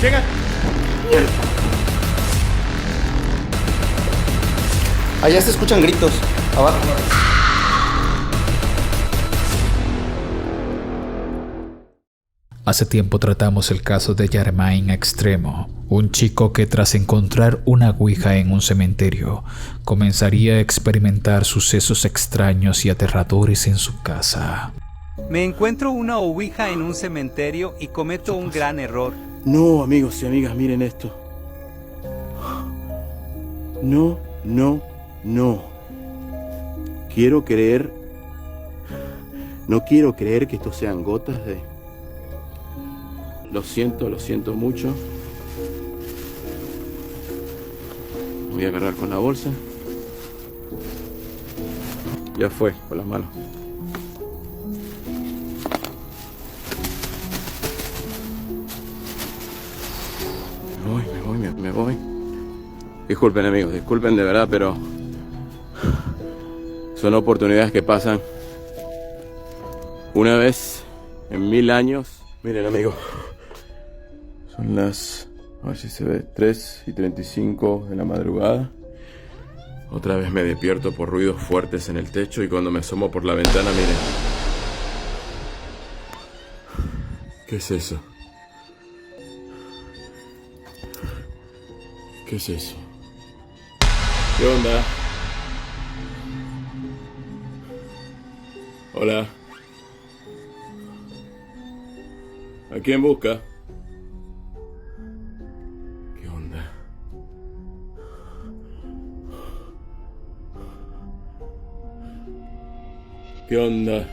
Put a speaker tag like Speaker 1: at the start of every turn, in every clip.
Speaker 1: Llega. Allá se escuchan gritos. Abajo.
Speaker 2: Hace tiempo tratamos el caso de Jermaine Extremo, un chico que tras encontrar una ouija en un cementerio, comenzaría a experimentar sucesos extraños y aterradores en su casa.
Speaker 3: Me encuentro una ouija en un cementerio y cometo un gran error.
Speaker 1: No, amigos y amigas, miren esto. No. No quiero creer que esto sean gotas de... Lo siento mucho. Voy a agarrar con la bolsa. Ya fue, con las manos. Me voy. Disculpen, amigos, disculpen de verdad, pero son oportunidades que pasan una vez en 1000 años. Miren, amigos, son las, a ver si se ve, 3:35 de la madrugada. Otra vez me despierto por ruidos fuertes en el techo y cuando me asomo por la ventana, miren. ¿Qué es eso? ¿Qué es eso? ¿Qué onda? Hola. ¿A quién busca? ¿Qué onda? ¿Qué onda?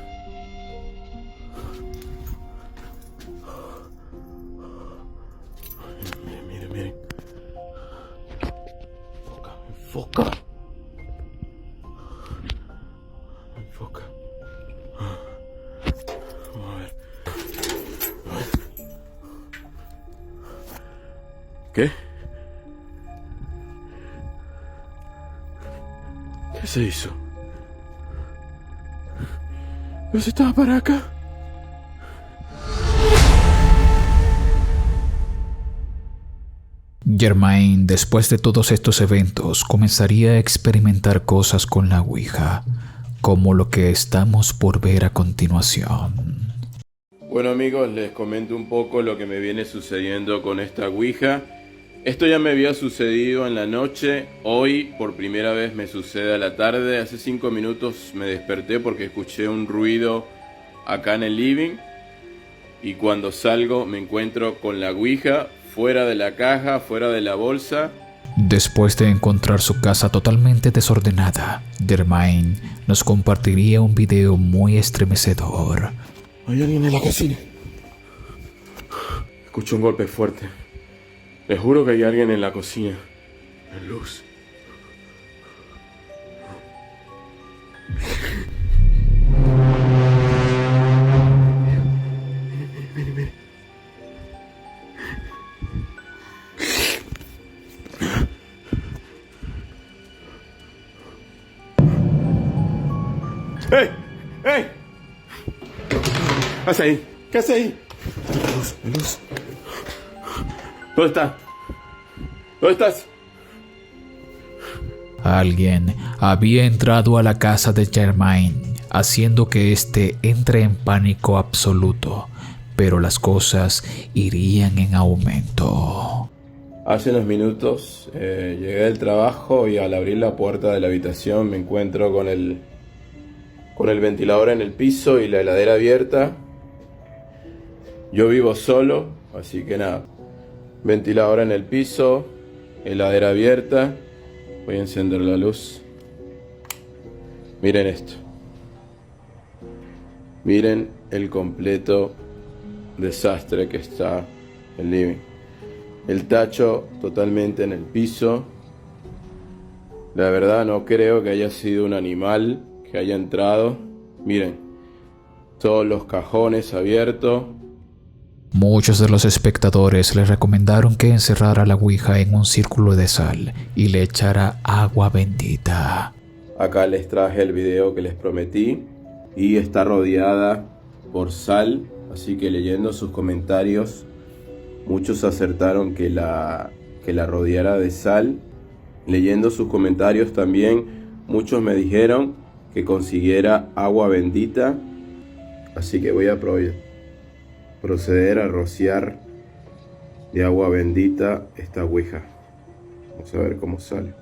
Speaker 1: Miren. Enfoca. Vamos a ver. ¿Qué? ¿Qué se hizo? ¿No se estaba para acá?
Speaker 2: Jermaine, después de todos estos eventos, comenzaría a experimentar cosas con la ouija, como lo que estamos por ver a continuación.
Speaker 1: Bueno, amigos, les comento un poco lo que me viene sucediendo con esta ouija. Esto ya me había sucedido en la noche. Hoy por primera vez me sucede a la tarde. Hace 5 minutos me desperté porque escuché un ruido acá en el living. Y cuando salgo me encuentro con la ouija fuera de la caja, fuera de la bolsa.
Speaker 2: Después de encontrar su casa totalmente desordenada, Jermaine nos compartiría un video muy estremecedor.
Speaker 1: Hay alguien en la cocina. Escucho un golpe fuerte. Les juro que hay alguien en la cocina. En luz. Miren. ¡Ey! ¿Qué hace ahí? ¿Qué hace ahí? Luz. ¿Dónde está? ¿Dónde estás?
Speaker 2: Alguien había entrado a la casa de Jermaine, haciendo que éste entre en pánico absoluto, pero las cosas irían en aumento.
Speaker 1: Hace unos minutos llegué del trabajo y al abrir la puerta de la habitación me encuentro con el ventilador en el piso y la heladera abierta. Yo vivo solo, así que nada. Ventilador en el piso, heladera abierta. Voy a encender la luz. Miren esto. Miren el completo desastre que está el living. El tacho totalmente en el piso. La verdad no creo que haya sido un animal que haya entrado. Miren, todos los cajones abiertos.
Speaker 2: Muchos de los espectadores le recomendaron que encerrara la ouija en un círculo de sal y le echara agua bendita.
Speaker 1: Acá les traje el video que les prometí y está rodeada por sal, así que leyendo sus comentarios Muchos acertaron que la rodeara de sal. Leyendo sus comentarios también, muchos me dijeron que consiguiera agua bendita. Así que voy a proceder a rociar de agua bendita esta ouija. Vamos a ver cómo sale.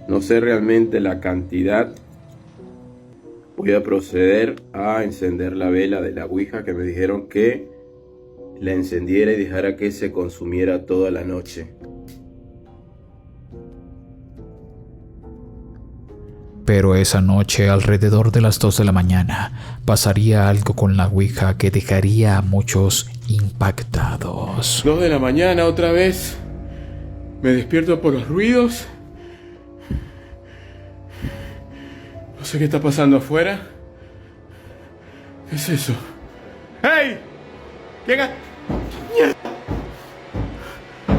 Speaker 1: No sé realmente la cantidad. Voy a proceder a encender la vela de la ouija, que me dijeron que la encendiera y dejara que se consumiera toda la noche.
Speaker 2: Pero esa noche, alrededor de las 2 de la mañana, pasaría algo con la ouija que dejaría a muchos impactados.
Speaker 1: 2 de la mañana otra vez. Me despierto por los ruidos. No sé qué está pasando afuera. ¿Qué es eso? ¡Hey! ¡Llega! ¿Qué mierda?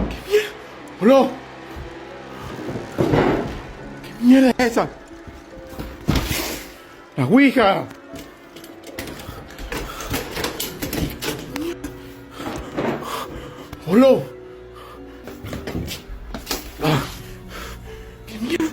Speaker 1: ¿Qué mierda? ¡Hola! ¿Qué mierda es esa? ¡La ouija! ¡Hola! ¿Qué mierda?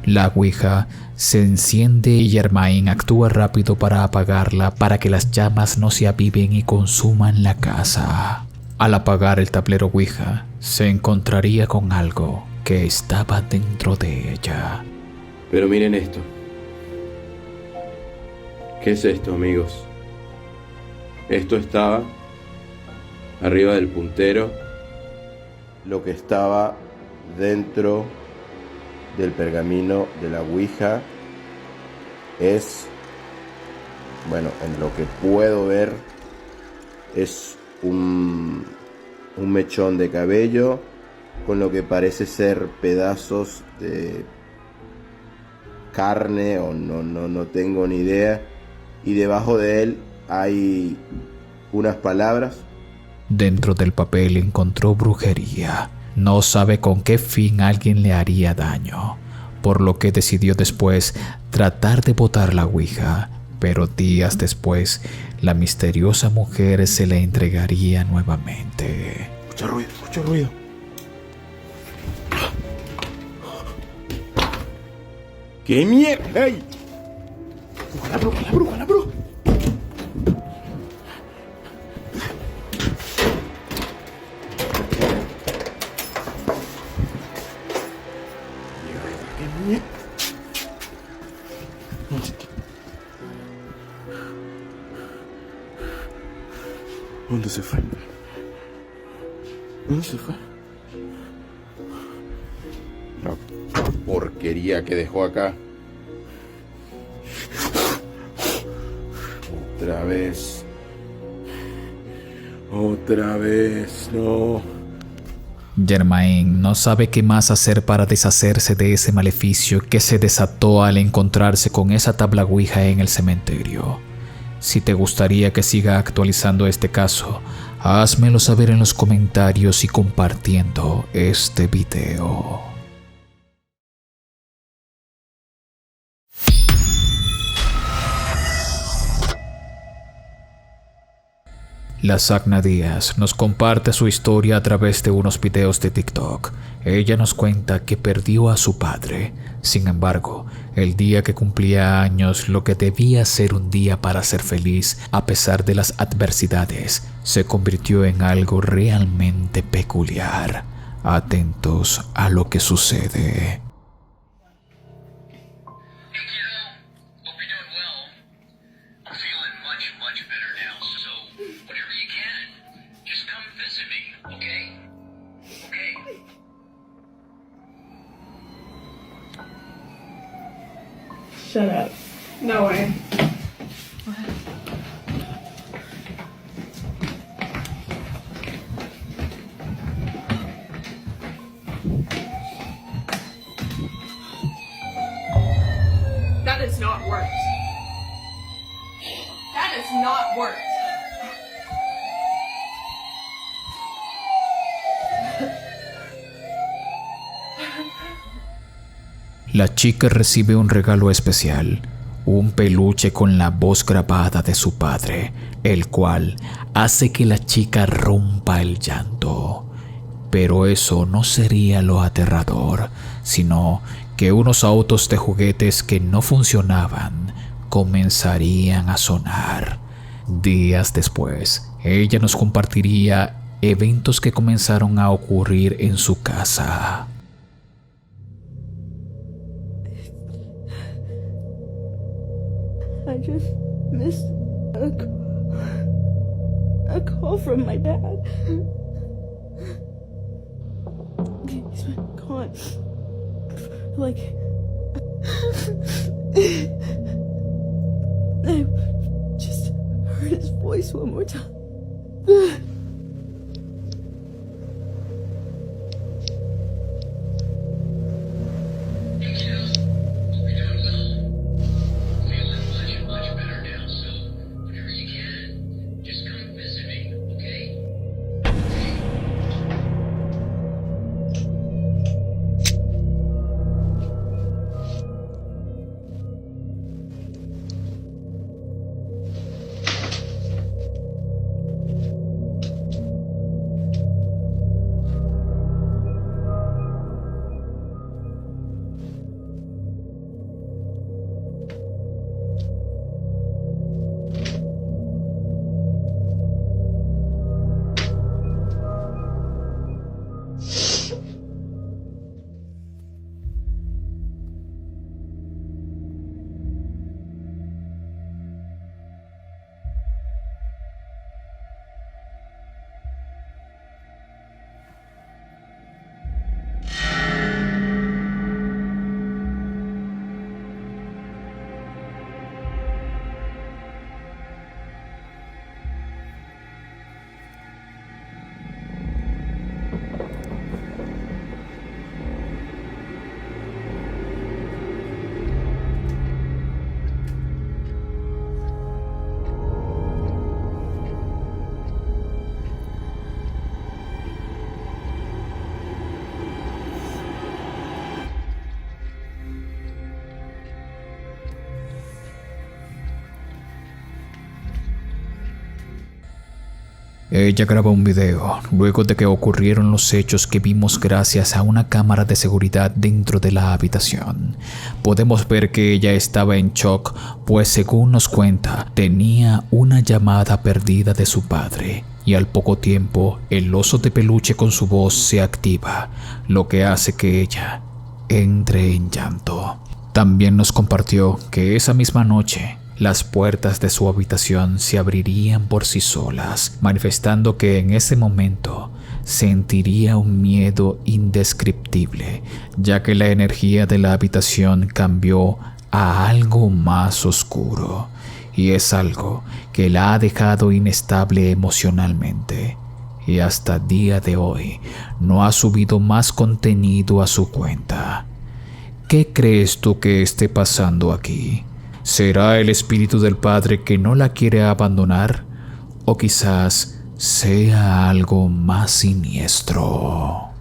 Speaker 2: La ouija se enciende y Germain actúa rápido para apagarla para que las llamas no se aviven y consuman la casa. Al apagar el tablero ouija, se encontraría con algo que estaba dentro de ella.
Speaker 1: Pero miren esto. ¿Qué es esto, amigos? Esto estaba arriba del puntero. Lo que estaba dentro del pergamino de la ouija es, bueno, en lo que puedo ver, es un mechón de cabello con lo que parece ser pedazos de carne o no tengo ni idea, y debajo de él hay unas palabras.
Speaker 2: Dentro del papel encontró brujería. No sabe con qué fin alguien le haría daño, por lo que decidió después tratar de botar la ouija, pero días después la misteriosa mujer se le entregaría nuevamente.
Speaker 1: Mucho ruido, mucho ruido. ¡Qué mierda! ¡Ey! ¡La bruja, la bruja, la bruja! ¡Qué mierda! ¿Dónde se fue? ¿Dónde se fue? La porquería que dejó acá. Otra vez. Otra vez, no.
Speaker 2: Germain no sabe qué más hacer para deshacerse de ese maleficio que se desató al encontrarse con esa tabla ouija en el cementerio. Si te gustaría que siga actualizando este caso, házmelo saber en los comentarios y compartiendo este video. La Sagna Díaz nos comparte su historia a través de unos videos de TikTok. Ella nos cuenta que perdió a su padre. Sin embargo, el día que cumplía años, lo que debía ser un día para ser feliz a pesar de las adversidades, se convirtió en algo realmente peculiar. Atentos a lo que sucede.
Speaker 4: Shut up. No way. That has not worked. That has not worked.
Speaker 2: La chica recibe un regalo especial, un peluche con la voz grabada de su padre, el cual hace que la chica rompa el llanto. Pero eso no sería lo aterrador, sino que unos autos de juguetes que no funcionaban comenzarían a sonar. Días después, ella nos compartiría eventos que comenzaron a ocurrir en su casa.
Speaker 5: I just missed a call from my dad. He's been gone. Like, I just heard his voice one more time.
Speaker 2: Ella graba un video luego de que ocurrieron los hechos que vimos gracias a una cámara de seguridad dentro de la habitación. Podemos ver que ella estaba en shock, pues según nos cuenta, tenía una llamada perdida de su padre y al poco tiempo el oso de peluche con su voz se activa, lo que hace que ella entre en llanto. También nos compartió que esa misma noche las puertas de su habitación se abrirían por sí solas, manifestando que en ese momento sentiría un miedo indescriptible, ya que la energía de la habitación cambió a algo más oscuro, y es algo que la ha dejado inestable emocionalmente, y hasta el día de hoy no ha subido más contenido a su cuenta. ¿Qué crees tú que esté pasando aquí? ¿Será el espíritu del padre que no la quiere abandonar? ¿O quizás sea algo más siniestro?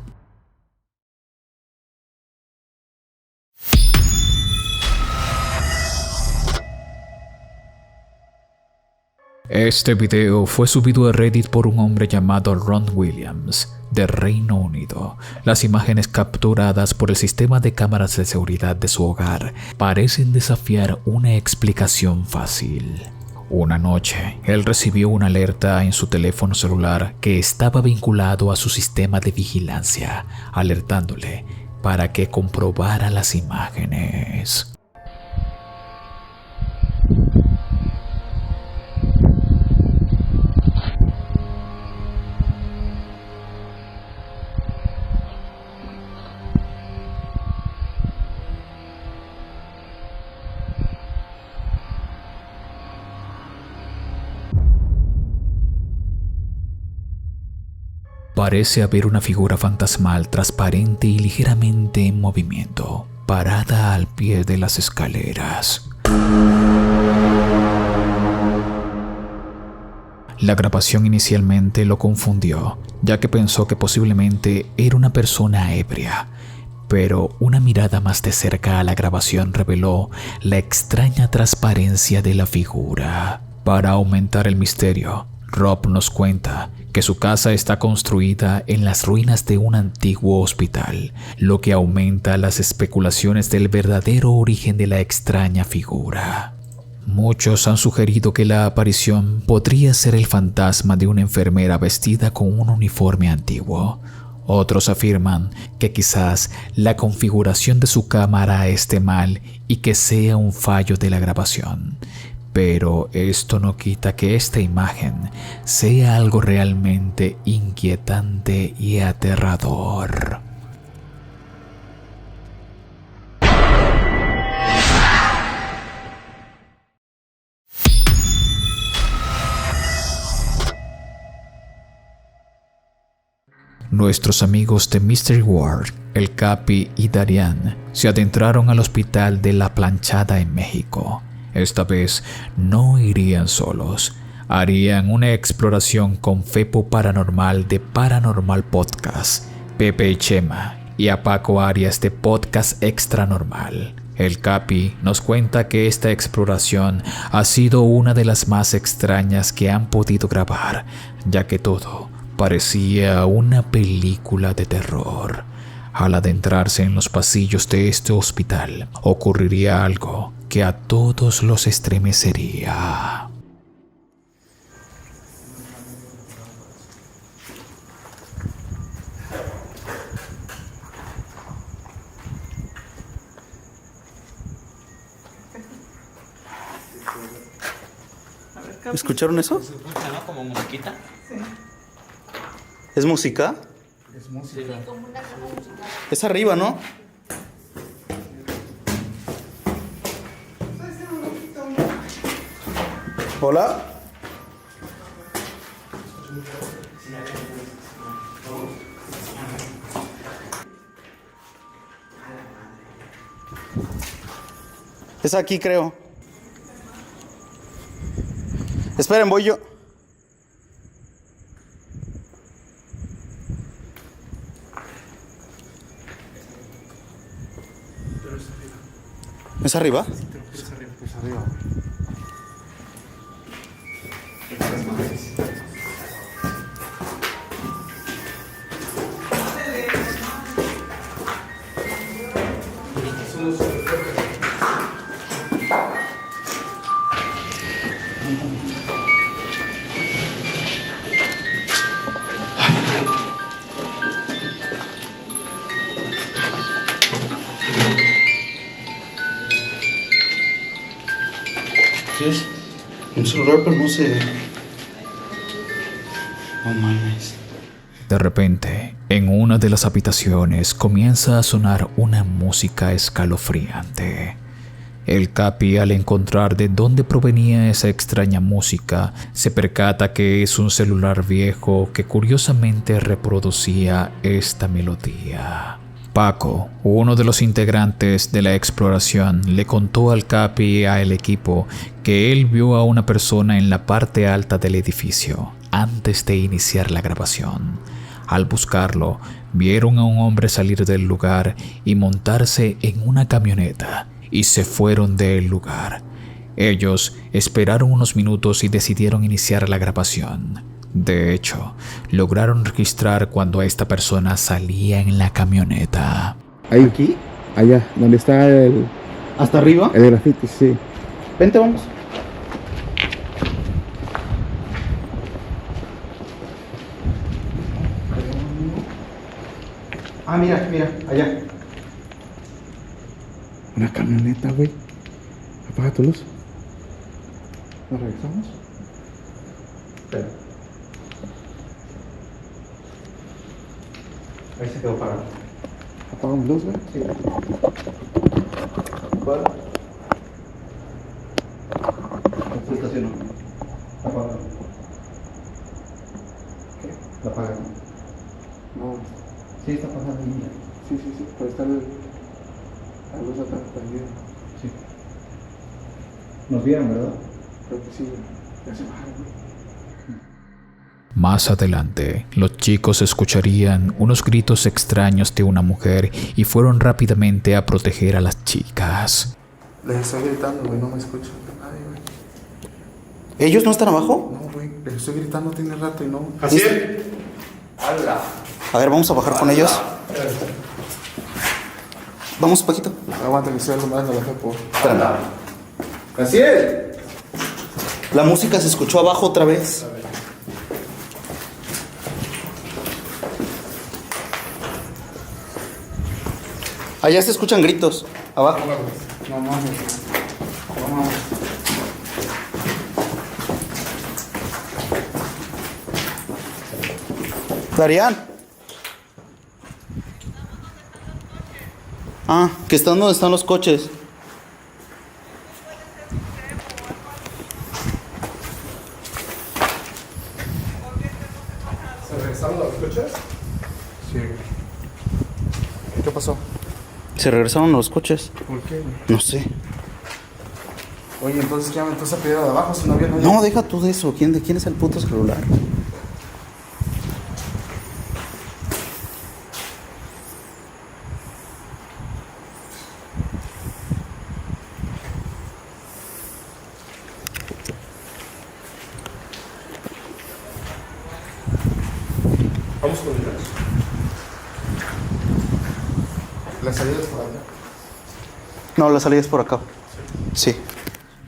Speaker 2: Este video fue subido a Reddit por un hombre llamado Ron Williams, de Reino Unido. Las imágenes capturadas por el sistema de cámaras de seguridad de su hogar parecen desafiar una explicación fácil. Una noche, él recibió una alerta en su teléfono celular que estaba vinculado a su sistema de vigilancia, alertándole para que comprobara las imágenes. Parece haber una figura fantasmal transparente y ligeramente en movimiento, parada al pie de las escaleras. La grabación inicialmente lo confundió, ya que pensó que posiblemente era una persona ebria, pero una mirada más de cerca a la grabación reveló la extraña transparencia de la figura. Para aumentar el misterio, Rob nos cuenta que su casa está construida en las ruinas de un antiguo hospital, lo que aumenta las especulaciones del verdadero origen de la extraña figura. Muchos han sugerido que la aparición podría ser el fantasma de una enfermera vestida con un uniforme antiguo. Otros afirman que quizás la configuración de su cámara esté mal y que sea un fallo de la grabación. Pero esto no quita que esta imagen sea algo realmente inquietante y aterrador. Nuestros amigos de Mystery World, el Capi y Darian, se adentraron al hospital de La Planchada en México. Esta vez no irían solos. Harían una exploración con Fepo Paranormal de Paranormal Podcast, Pepe y Chema, y a Paco Arias de Podcast Extra Normal. El Capi nos cuenta que esta exploración ha sido una de las más extrañas que han podido grabar, ya que todo parecía una película de terror. Al adentrarse en los pasillos de este hospital, ocurriría algo que a todos los estremecería.
Speaker 6: ¿Escucharon eso?
Speaker 7: ¿No? Como musiquita.
Speaker 6: ¿Es música?
Speaker 7: Es música.
Speaker 6: Es arriba, ¿no? Hola. Es aquí, creo. Esperen, voy yo. ¿Es arriba?
Speaker 7: Es arriba.
Speaker 6: ¿Qué es? Un celular, pero no sé. No mames.
Speaker 2: De repente, en una de las habitaciones comienza a sonar una música escalofriante. El Capi, al encontrar de dónde provenía esa extraña música, se percata que es un celular viejo que curiosamente reproducía esta melodía. Paco, uno de los integrantes de la exploración, le contó al Capi y al equipo que él vio a una persona en la parte alta del edificio antes de iniciar la grabación. Al buscarlo, vieron a un hombre salir del lugar y montarse en una camioneta y se fueron del lugar. Ellos esperaron unos minutos y decidieron iniciar la grabación. De hecho, lograron registrar cuando esta persona salía en la camioneta.
Speaker 8: Ahí,
Speaker 6: ¿Aquí?
Speaker 8: allá, donde está el
Speaker 6: ¿Hasta arriba?
Speaker 8: grafiti, sí.
Speaker 6: Vente, vamos. Ah, mira, mira, allá.
Speaker 8: Una camioneta, güey. Apaga tu luz. ¿Nos regresamos?
Speaker 6: Espera. Ahí se quedó parado.
Speaker 8: ¿Apagamos luz, güey?
Speaker 6: Sí. ¿Cuál? Se estacionó. Apaga. ¿Qué? La apaga.
Speaker 8: No.
Speaker 6: Sí, está pasando ahí, mira.
Speaker 8: Sí, pero está la luz atrás prendida.
Speaker 6: Sí. Nos vieron, ¿verdad?
Speaker 8: Creo que sí, güey. Ya se bajaron, güey.
Speaker 2: Más adelante, los chicos escucharían unos gritos extraños de una mujer y fueron rápidamente a proteger a las chicas.
Speaker 8: Les estoy gritando, güey, no me escuchan. Nadie, güey.
Speaker 9: ¿Ellos no están abajo?
Speaker 8: No, güey, les estoy gritando tiene rato y no.
Speaker 6: Jaciel.
Speaker 9: A ver, vamos a bajar con ellos. Vamos, Paquito.
Speaker 8: Aguanta que estoy algo más, no la por.
Speaker 9: Espérame.
Speaker 6: Jaciel.
Speaker 9: La música se escuchó abajo otra vez. Allá se escuchan gritos. Abajo.
Speaker 8: No mames. No mames.
Speaker 9: Darían. Ah, que están donde están los coches.
Speaker 6: ¿Se regresaron los coches?
Speaker 8: Sí. ¿Qué pasó?
Speaker 9: Se regresaron los coches.
Speaker 8: ¿Por qué, güey?
Speaker 9: No sé.
Speaker 8: Oye, entonces ¿qué me empezó a pedir de abajo si no había nadie?
Speaker 9: No, deja tú de eso. ¿Quién es el puto celular?
Speaker 6: Vamos con ellos.
Speaker 8: La salida es por allá.
Speaker 9: No, la salida es por acá. Sí.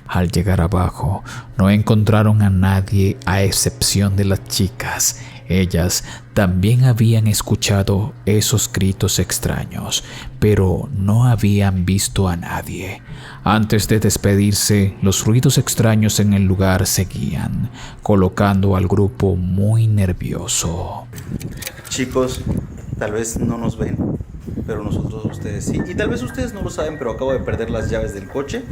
Speaker 2: Al llegar abajo, no encontraron a nadie a excepción de las chicas. Ellas también habían escuchado esos gritos extraños, pero no habían visto a nadie. Antes de despedirse, los ruidos extraños en el lugar seguían, colocando al grupo muy nervioso.
Speaker 9: Chicos, tal vez no nos ven, pero nosotros a ustedes sí. Y tal vez ustedes no lo saben, pero acabo de perder las llaves del coche.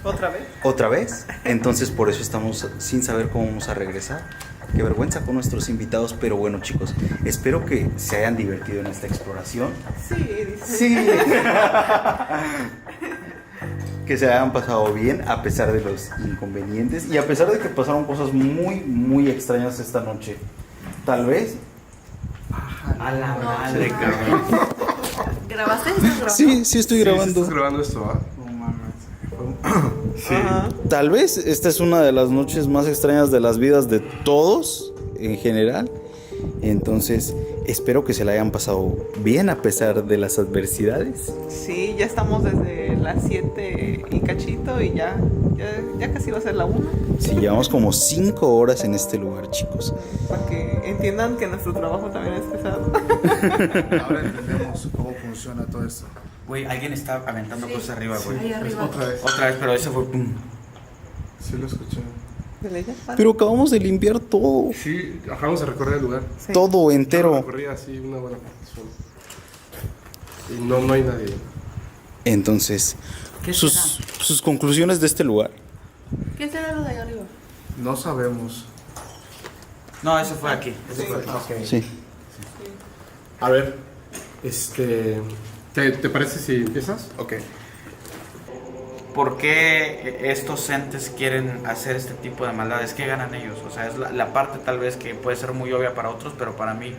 Speaker 5: ¿Otra vez?
Speaker 9: ¿Otra vez? Entonces por eso estamos sin saber cómo vamos a regresar. Qué vergüenza con nuestros invitados, pero bueno, chicos, espero que se hayan divertido en esta exploración.
Speaker 5: Sí, dice.
Speaker 9: Sí. Que se hayan pasado bien a pesar de los inconvenientes y a pesar de que pasaron cosas muy, muy extrañas esta noche. Tal vez.
Speaker 7: A la madre, cabrón.
Speaker 5: ¿Grabaste? ¿Estás grabando?
Speaker 9: Sí, sí estoy grabando.
Speaker 6: ¿Estás grabando esto, ah?
Speaker 8: No mames.
Speaker 6: Sí.
Speaker 9: Tal vez esta es una de las noches más extrañas de las vidas de todos en general. Entonces, espero que se la hayan pasado bien a pesar de las adversidades.
Speaker 5: Sí, ya estamos desde las 7 y cachito y ya casi va a ser la 1.
Speaker 9: Sí, llevamos como 5 horas en este lugar, chicos.
Speaker 5: Para que entiendan que nuestro trabajo también es pesado.
Speaker 8: Ahora entendemos cómo funciona todo esto.
Speaker 7: Güey, alguien está aventando cosas arriba, güey.
Speaker 5: Ahí arriba.
Speaker 8: Otra vez.
Speaker 7: Otra vez, pero ese fue pum.
Speaker 6: Sí, lo escuché.
Speaker 5: ¿De ley?
Speaker 9: Pero acabamos de limpiar todo.
Speaker 6: Sí, acabamos de recorrer el lugar.
Speaker 5: Sí.
Speaker 9: Todo
Speaker 6: Yo
Speaker 9: entero.
Speaker 6: recorrí así una buena parte solo. Y no hay nadie.
Speaker 9: Entonces, sus conclusiones de este lugar.
Speaker 5: ¿Qué será lo de ahí arriba?
Speaker 8: No sabemos.
Speaker 7: No, ese fue aquí. Ese fue aquí.
Speaker 6: Ok.
Speaker 9: Sí.
Speaker 6: A ver, ¿te parece si empiezas?
Speaker 8: Ok.
Speaker 7: ¿Por qué estos entes quieren hacer este tipo de maldades? ¿Qué ganan ellos? O sea, es la parte tal vez que puede ser muy obvia para otros, pero para mí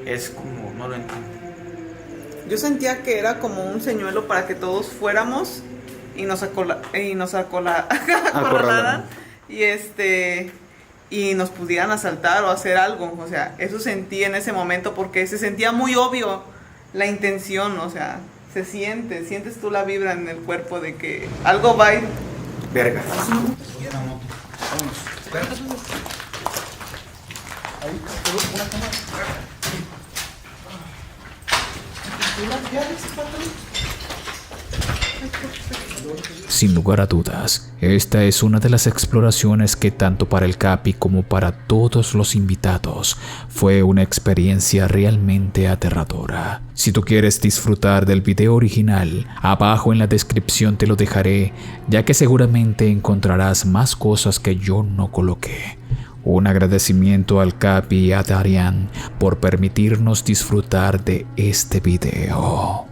Speaker 7: es como, no lo entiendo.
Speaker 5: Yo sentía que era como un señuelo para que todos fuéramos y nos acorralaran y nos pudieran asaltar o hacer algo. O sea, eso sentí en ese momento porque se sentía muy obvio la intención, o sea, sientes tú la vibra en el cuerpo de que algo va a ir.
Speaker 7: Verga.
Speaker 2: Sin lugar a dudas, esta es una de las exploraciones que tanto para el Capi como para todos los invitados fue una experiencia realmente aterradora. Si tú quieres disfrutar del video original, abajo en la descripción te lo dejaré, ya que seguramente encontrarás más cosas que yo no coloqué. Un agradecimiento al Capi y a Darian por permitirnos disfrutar de este video.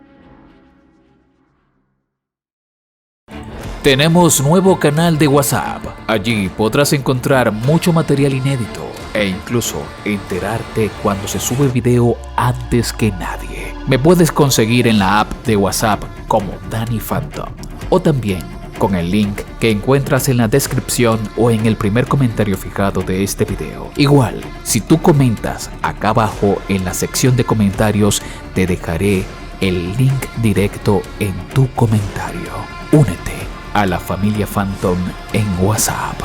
Speaker 2: Tenemos nuevo canal de WhatsApp. Allí podrás encontrar mucho material inédito, e incluso enterarte cuando se sube video antes que nadie. Me puedes conseguir en la app de WhatsApp como Danny Phantom o también con el link que encuentras en la descripción o en el primer comentario fijado de este video. Igual, si tú comentas acá abajo en la sección de comentarios, te dejaré el link directo en tu comentario. Únete a la familia Phantom en WhatsApp.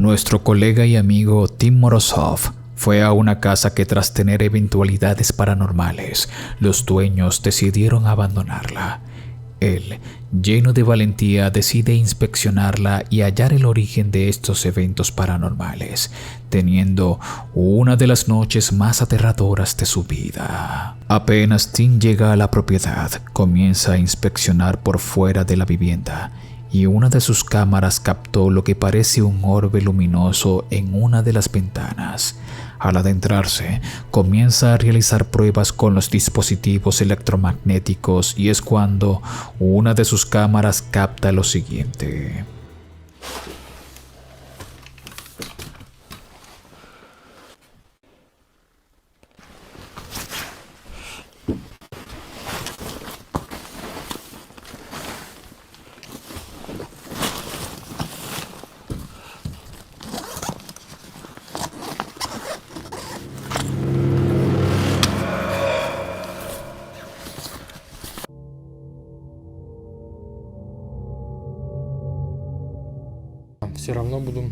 Speaker 2: Nuestro colega y amigo Tim Morozov fue a una casa que, tras tener eventualidades paranormales, los dueños decidieron abandonarla. Él, lleno de valentía, decide inspeccionarla y hallar el origen de estos eventos paranormales, teniendo una de las noches más aterradoras de su vida. Apenas Tim llega a la propiedad, comienza a inspeccionar por fuera de la vivienda y una de sus cámaras captó lo que parece un orbe luminoso en una de las ventanas. Al adentrarse, comienza a realizar pruebas con los dispositivos electromagnéticos y es cuando una de sus cámaras capta lo siguiente.
Speaker 6: Все равно буду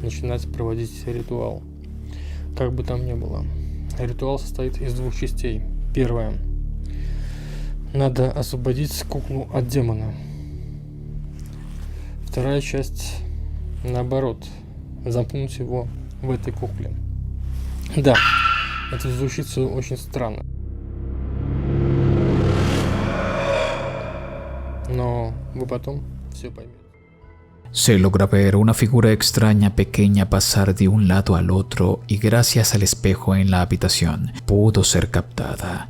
Speaker 6: начинать проводить ритуал. Как бы там ни было. Ритуал состоит из двух частей. Первая. Надо освободить куклу от демона. Вторая часть, наоборот, замкнуть его в этой кукле. Да, это звучит все очень странно. Но вы потом все поймете.
Speaker 2: Se logra ver una figura extraña pequeña pasar de un lado al otro y gracias al espejo en la habitación pudo ser captada.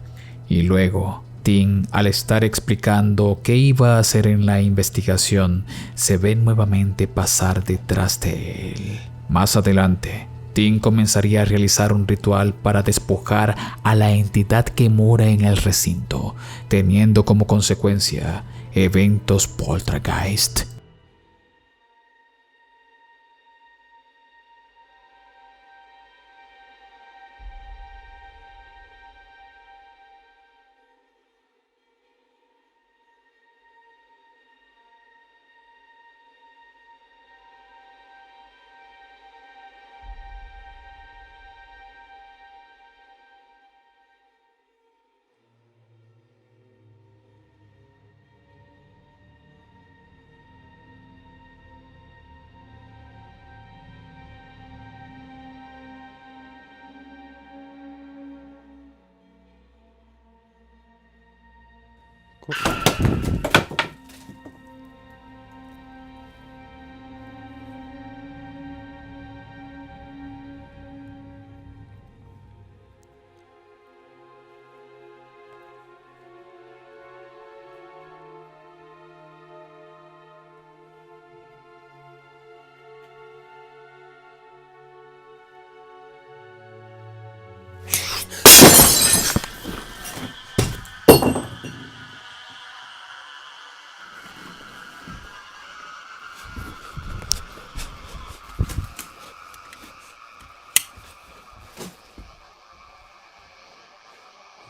Speaker 2: Y luego, Tim, al estar explicando qué iba a hacer en la investigación, se ve nuevamente pasar detrás de él. Más adelante, Tim comenzaría a realizar un ritual para despojar a la entidad que mora en el recinto, teniendo como consecuencia eventos poltergeist.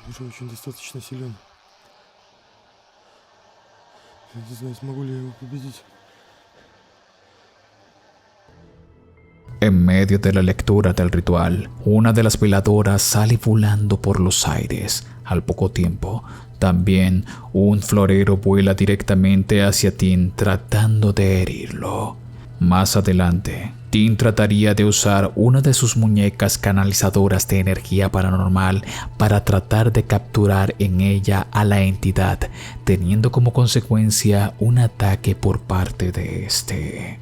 Speaker 6: Он же очень достаточно силен. Я не знаю, смогу ли я его победить.
Speaker 2: En medio de la lectura del ritual, una de las veladoras sale volando por los aires. Al poco tiempo, también un florero vuela directamente hacia Tim tratando de herirlo. Más adelante, Tim trataría de usar una de sus muñecas canalizadoras de energía paranormal para tratar de capturar en ella a la entidad, teniendo como consecuencia un ataque por parte de este.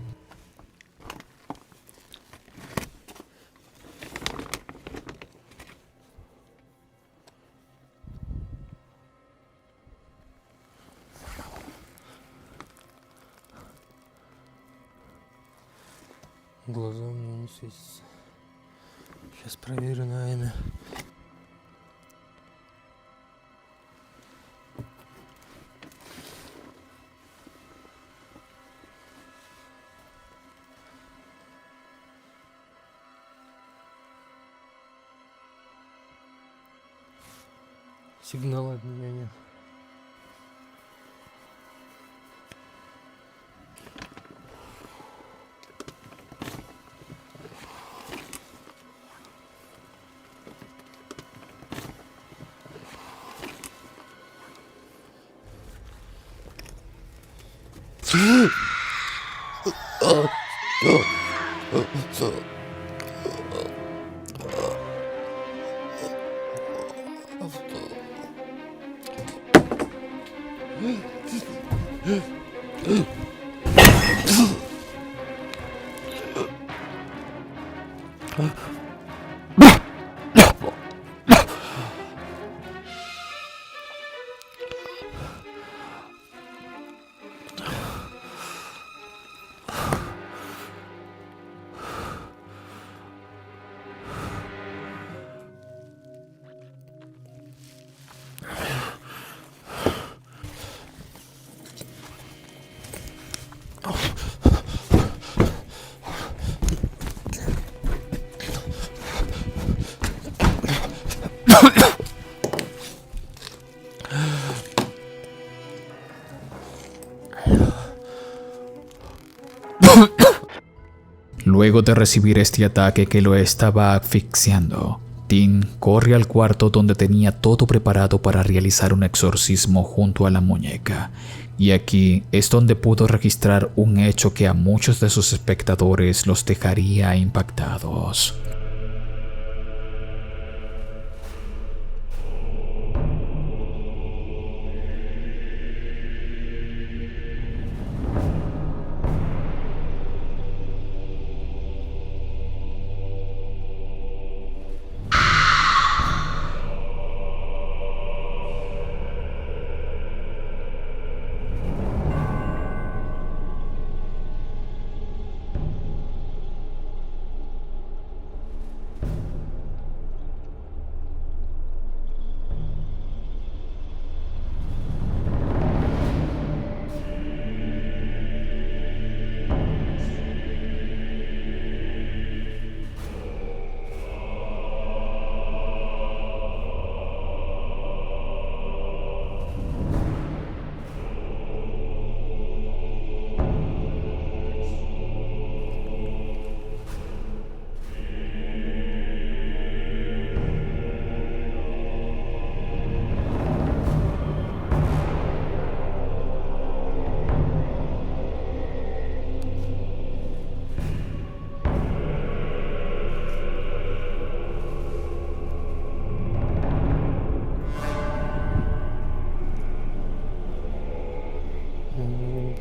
Speaker 6: Глаза у меня не светятся. Сейчас проверю, наверное. Сигнала от меня нет.
Speaker 2: Luego de recibir este ataque que lo estaba asfixiando, Tim corre al cuarto donde tenía todo preparado para realizar un exorcismo junto a la muñeca. Y aquí es donde pudo registrar un hecho que a muchos de sus espectadores los dejaría impactados.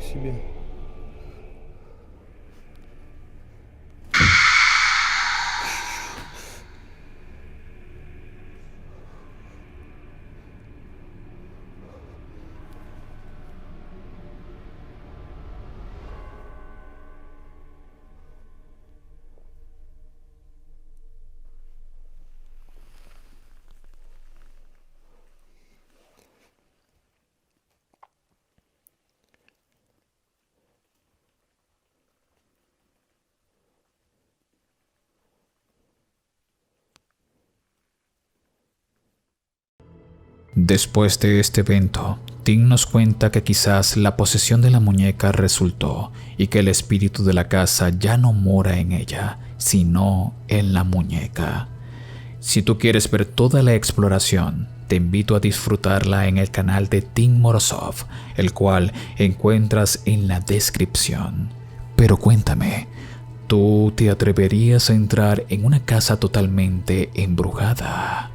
Speaker 6: Себе.
Speaker 2: Después de este evento, Tim nos cuenta que quizás la posesión de la muñeca resultó y que el espíritu de la casa ya no mora en ella, sino en la muñeca. Si tú quieres ver toda la exploración, te invito a disfrutarla en el canal de Tim Morozov, el cual encuentras en la descripción. Pero cuéntame, ¿tú te atreverías a entrar en una casa totalmente embrujada?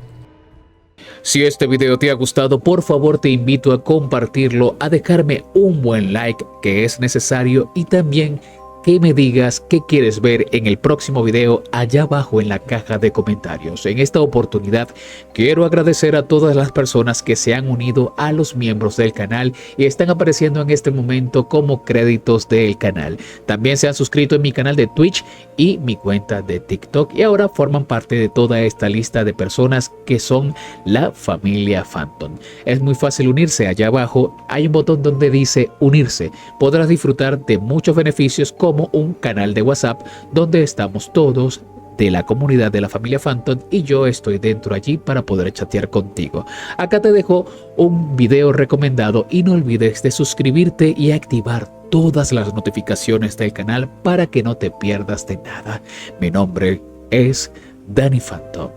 Speaker 2: Si este video te ha gustado, por favor te invito a compartirlo, a dejarme un buen like que es necesario y también que me digas qué quieres ver en el próximo video allá abajo en la caja de comentarios. En esta oportunidad quiero agradecer a todas las personas que se han unido a los miembros del canal y están apareciendo en este momento como créditos del canal. También se han suscrito en mi canal de Twitch y mi cuenta de TikTok y ahora forman parte de toda esta lista de personas que son la familia Phantom. Es muy fácil unirse. Allá abajo hay un botón donde dice unirse. Podrás disfrutar de muchos beneficios como un canal de WhatsApp donde estamos todos de la comunidad de la familia Phantom y yo estoy dentro allí para poder chatear contigo. Acá te dejo un video recomendado y no olvides de suscribirte y activar todas las notificaciones del canal para que no te pierdas de nada. Mi nombre es Danny Phantom.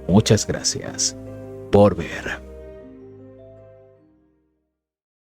Speaker 2: Muchas gracias por ver.